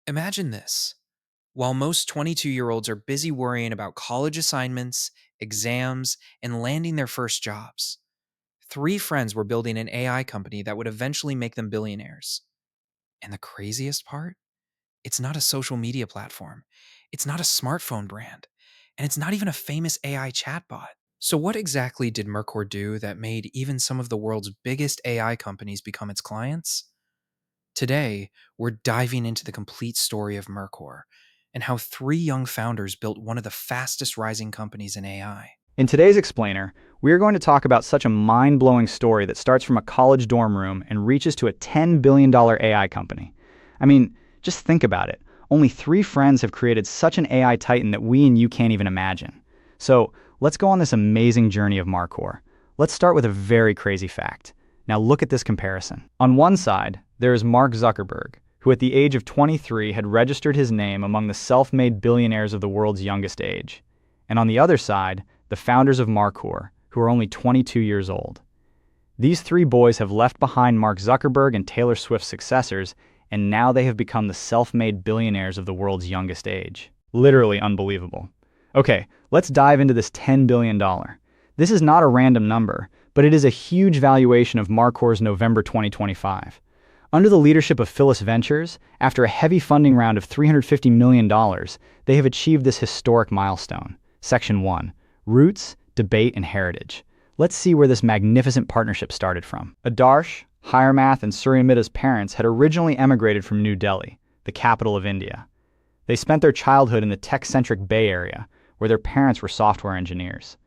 Imagine this. While most 22-year-olds are busy worrying about college assignments, exams, and landing their first jobs, three friends were building an AI company that would eventually make them billionaires. And the craziest part? It's not a social media platform, it's not a smartphone brand, and it's not even a famous AI chatbot. So, what exactly did Mercor do that made even some of the world's biggest AI companies become its clients? Today, we're diving into the complete story of Mercor and how three young founders built one of the fastest rising companies in AI. In today's Explainer, we are going to talk about such a mind-blowing story that starts from a college dorm room and reaches to a $10 billion AI company. I mean, just think about it. Only three friends have created such an AI titan that we and you can't even imagine. So, let's go on this amazing journey of Mercor. Let's start with a very crazy fact. Now look at this comparison. On one side, there is Mark Zuckerberg, who at the age of 23 had registered his name among the self-made billionaires of the world's youngest age. And on the other side, the founders of Mercor, who are only 22 years old. These three boys have left behind Mark Zuckerberg and Taylor Swift's successors, and now they have become the self-made billionaires of the world's youngest age. Literally unbelievable. Okay, let's dive into this $10 billion. This is not a random number, but it is a huge valuation of Mercor's November 2025. Under the leadership of Phyllis Ventures, after a heavy funding round of $350 million, they have achieved this historic milestone. Section 1. Roots, Debate, and Heritage. Let's see where this magnificent partnership started from. Adarsh, Hiremath, and Suryamida's parents had originally emigrated from New Delhi, the capital of India. They spent their childhood in the tech-centric Bay Area, where their parents were software engineers.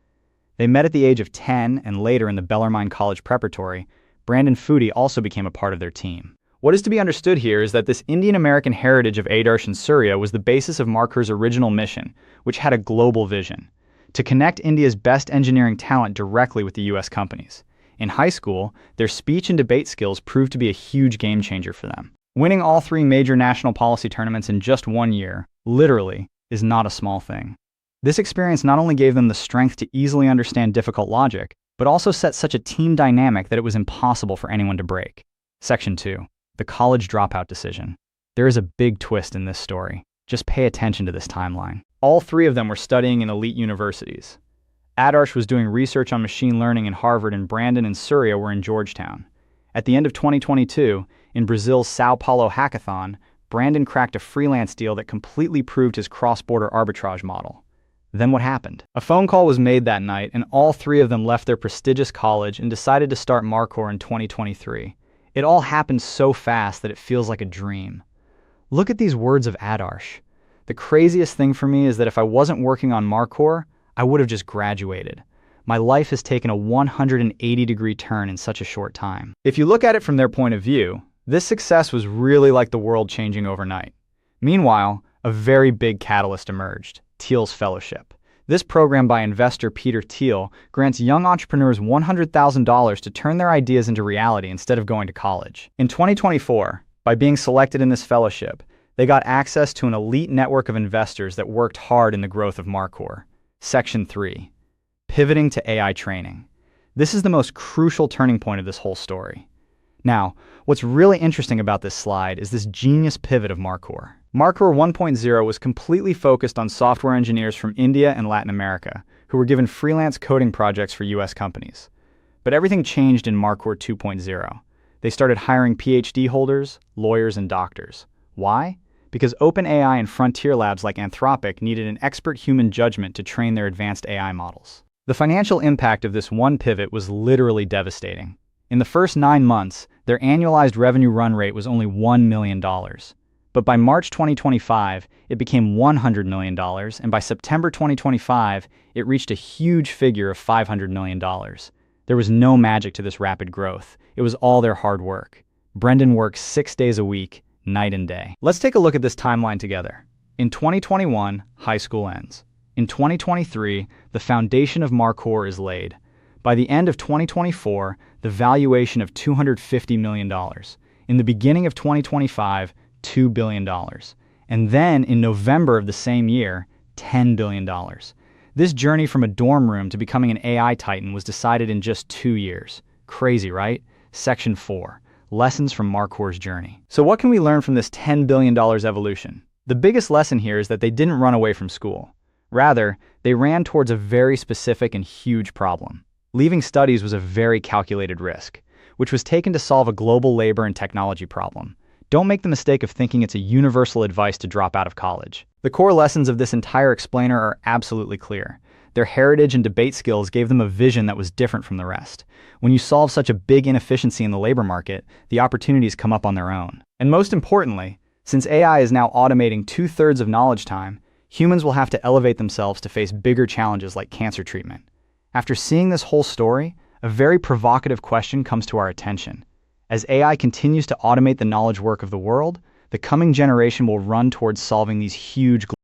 They met at the age of 10, and later in the Bellarmine College Preparatory, Brandon Foodie also became a part of their team. What is to be understood here is that this Indian-American heritage of Adarsh and Surya was the basis of Mercor's original mission, which had a global vision: to connect India's best engineering talent directly with the US companies. In high school, their speech and debate skills proved to be a huge game changer for them. Winning all three major national policy tournaments in just 1 year, literally, is not a small thing. This experience not only gave them the strength to easily understand difficult logic, but also set such a team dynamic that it was impossible for anyone to break. Section 2. The college dropout decision. There is a big twist in this story. Just pay attention to this timeline. All three of them were studying in elite universities. Adarsh was doing research on machine learning in Harvard, and Brandon and Surya were in Georgetown. At the end of 2022, in Brazil's Sao Paulo hackathon, Brandon cracked a freelance deal that completely proved his cross-border arbitrage model. Then what happened? A phone call was made that night, and all three of them left their prestigious college and decided to start Mercor in 2023. It all happened so fast that it feels like a dream. Look at these words of Adarsh. The craziest thing for me is that if I wasn't working on Mercor, I would have just graduated. My life has taken a 180-degree turn in such a short time. If you look at it from their point of view, this success was really like the world changing overnight. Meanwhile, a very big catalyst emerged: Thiel's Fellowship. This program by investor Peter Thiel grants young entrepreneurs $100,000 to turn their ideas into reality instead of going to college. In 2024, by being selected in this fellowship, they got access to an elite network of investors that worked hard in the growth of Mercor. Section 3. Pivoting to AI training. This is the most crucial turning point of this whole story. Now, what's really interesting about this slide is this genius pivot of Mercor. Mercor 1.0 was completely focused on software engineers from India and Latin America, who were given freelance coding projects for US companies. But everything changed in Mercor 2.0. They started hiring PhD holders, lawyers, and doctors. Why? Because OpenAI and frontier labs like Anthropic needed an expert human judgment to train their advanced AI models. The financial impact of this one pivot was literally devastating. In the first 9 months, their annualized revenue run rate was only $1 million. But by March 2025, it became $100 million, and by September 2025, it reached a huge figure of $500 million. There was no magic to this rapid growth. It was all their hard work. Brendan works 6 days a week, night and day. Let's take a look at this timeline together. In 2021, high school ends. In 2023, the foundation of Mercor is laid. By the end of 2024, the valuation of $250 million. In the beginning of 2025, $2 billion. And then in November of the same year, $10 billion. This journey from a dorm room to becoming an AI titan was decided in just 2 years. Crazy, right? Section 4. Lessons from Mercor's journey. So what can we learn from this $10 billion evolution? The biggest lesson here is that they didn't run away from school. Rather, they ran towards a very specific and huge problem. Leaving studies was a very calculated risk, which was taken to solve a global labor and technology problem. Don't make the mistake of thinking it's a universal advice to drop out of college. The core lessons of this entire explainer are absolutely clear. Their heritage and debate skills gave them a vision that was different from the rest. When you solve such a big inefficiency in the labor market, the opportunities come up on their own. And most importantly, since AI is now automating 2/3 of knowledge time, humans will have to elevate themselves to face bigger challenges like cancer treatment. After seeing this whole story, a very provocative question comes to our attention. As AI continues to automate the knowledge work of the world, the coming generation will run towards solving these huge